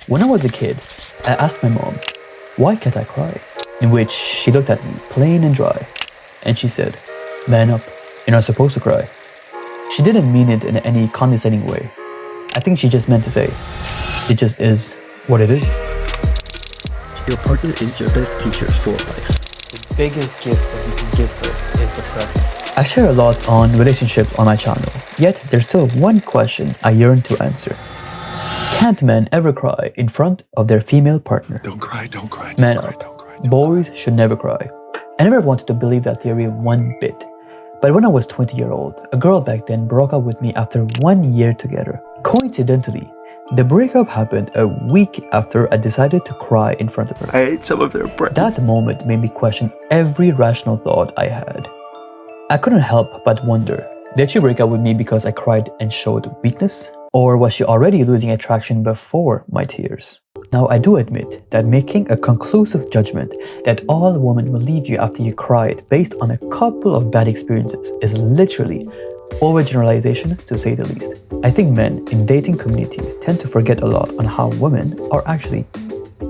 When I was a kid, I asked my mom, why can't I cry? In which she looked at me, plain and dry, and she said, man up, you're not supposed to cry. She didn't mean it in any condescending way. I think she just meant to say, it just is what it is. Your partner is your best teacher for life. The biggest gift that you can give her is the present. I share a lot on relationships on my channel, yet there's still one question I yearn to answer. Can't men ever cry in front of their female partner? Don't cry, don't cry. Man up. Boys should never cry. I never wanted to believe that theory one bit. But when I was 20-year-old, a girl back then broke up with me after 1 year together. Coincidentally, the breakup happened a week after I decided to cry in front of her. I ate some of their bread. That moment made me question every rational thought I had. I couldn't help but wonder, did she break up with me because I cried and showed weakness? Or was she already losing attraction before my tears? Now, I do admit that making a conclusive judgment that all women will leave you after you cried based on a couple of bad experiences is literally overgeneralization, to say the least. I think men in dating communities tend to forget a lot on how women are actually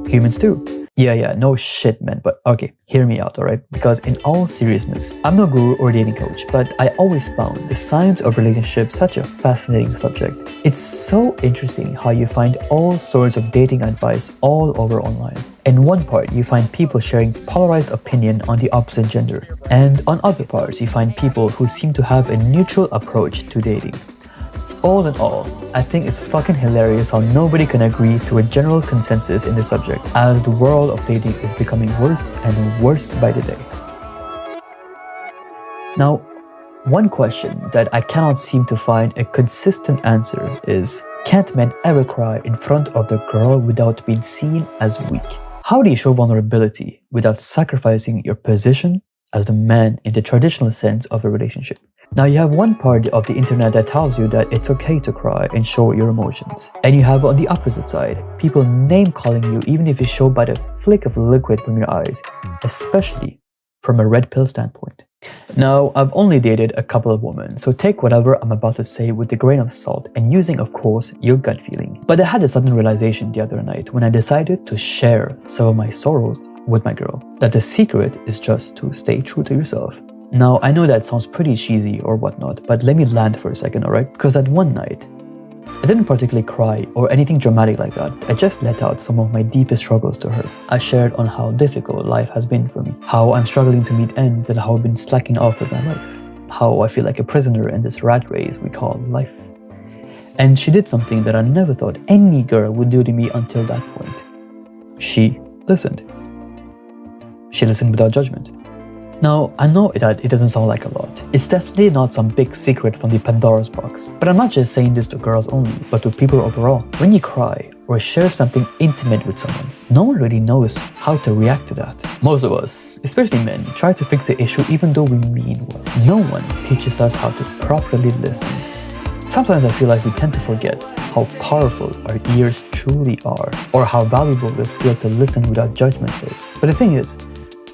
humans too. Yeah, no shit, man, but okay, hear me out, alright? Because in all seriousness, I'm no guru or dating coach, but I always found the science of relationships such a fascinating subject. It's so interesting how you find all sorts of dating advice all over online. In one part, you find people sharing polarized opinion on the opposite gender. And on other parts, you find people who seem to have a neutral approach to dating. All in all, I think it's fucking hilarious how nobody can agree to a general consensus in the subject, as the world of dating is becoming worse and worse by the day. Now, one question that I cannot seem to find a consistent answer is, can't men ever cry in front of the girl without being seen as weak? How do you show vulnerability without sacrificing your position as the man in the traditional sense of a relationship? Now, you have one part of the internet that tells you that it's okay to cry and show your emotions. And you have on the opposite side, people name-calling you even if you show by the flick of liquid from your eyes, especially from a red pill standpoint. Now, I've only dated a couple of women, so take whatever I'm about to say with a grain of salt and using, of course, your gut feeling. But I had a sudden realization the other night when I decided to share some of my sorrows with my girl, that the secret is just to stay true to yourself. Now, I know that sounds pretty cheesy or whatnot, but let me land for a second, alright? Because that one night, I didn't particularly cry or anything dramatic like that. I just let out some of my deepest struggles to her. I shared on how difficult life has been for me, how I'm struggling to meet ends and how I've been slacking off with my life, how I feel like a prisoner in this rat race we call life. And she did something that I never thought any girl would do to me until that point. She listened. She listened without judgment. Now, I know that it doesn't sound like a lot. It's definitely not some big secret from the Pandora's box. But I'm not just saying this to girls only, but to people overall. When you cry or share something intimate with someone, no one really knows how to react to that. Most of us, especially men, try to fix the issue even though we mean well. No one teaches us how to properly listen. Sometimes I feel like we tend to forget how powerful our ears truly are, or how valuable the skill to listen without judgment is. But the thing is,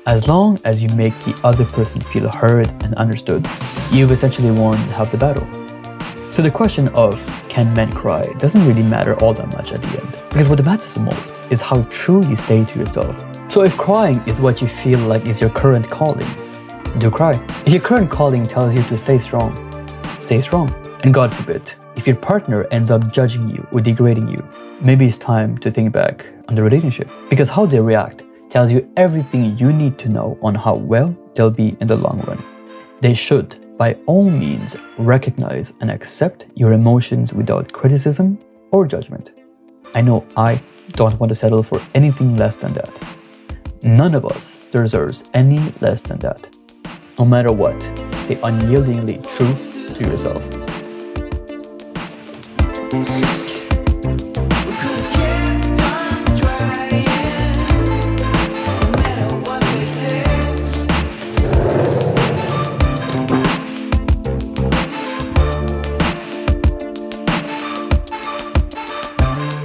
as long as you make the other person feel heard and understood, you've essentially won half the battle. So the question of can men cry doesn't really matter all that much at the end, because what matters the most is how true you stay to yourself. So if crying is what you feel like is your current calling, do cry. If your current calling tells you to stay strong, stay strong. And God forbid, if your partner ends up judging you or degrading you, maybe it's time to think back on the relationship, because how they react tells you everything you need to know on how well they'll be in the long run. They should, by all means, recognize and accept your emotions without criticism or judgment. I know I don't want to settle for anything less than that. None of us deserves any less than that. No matter what, stay unyieldingly true to yourself.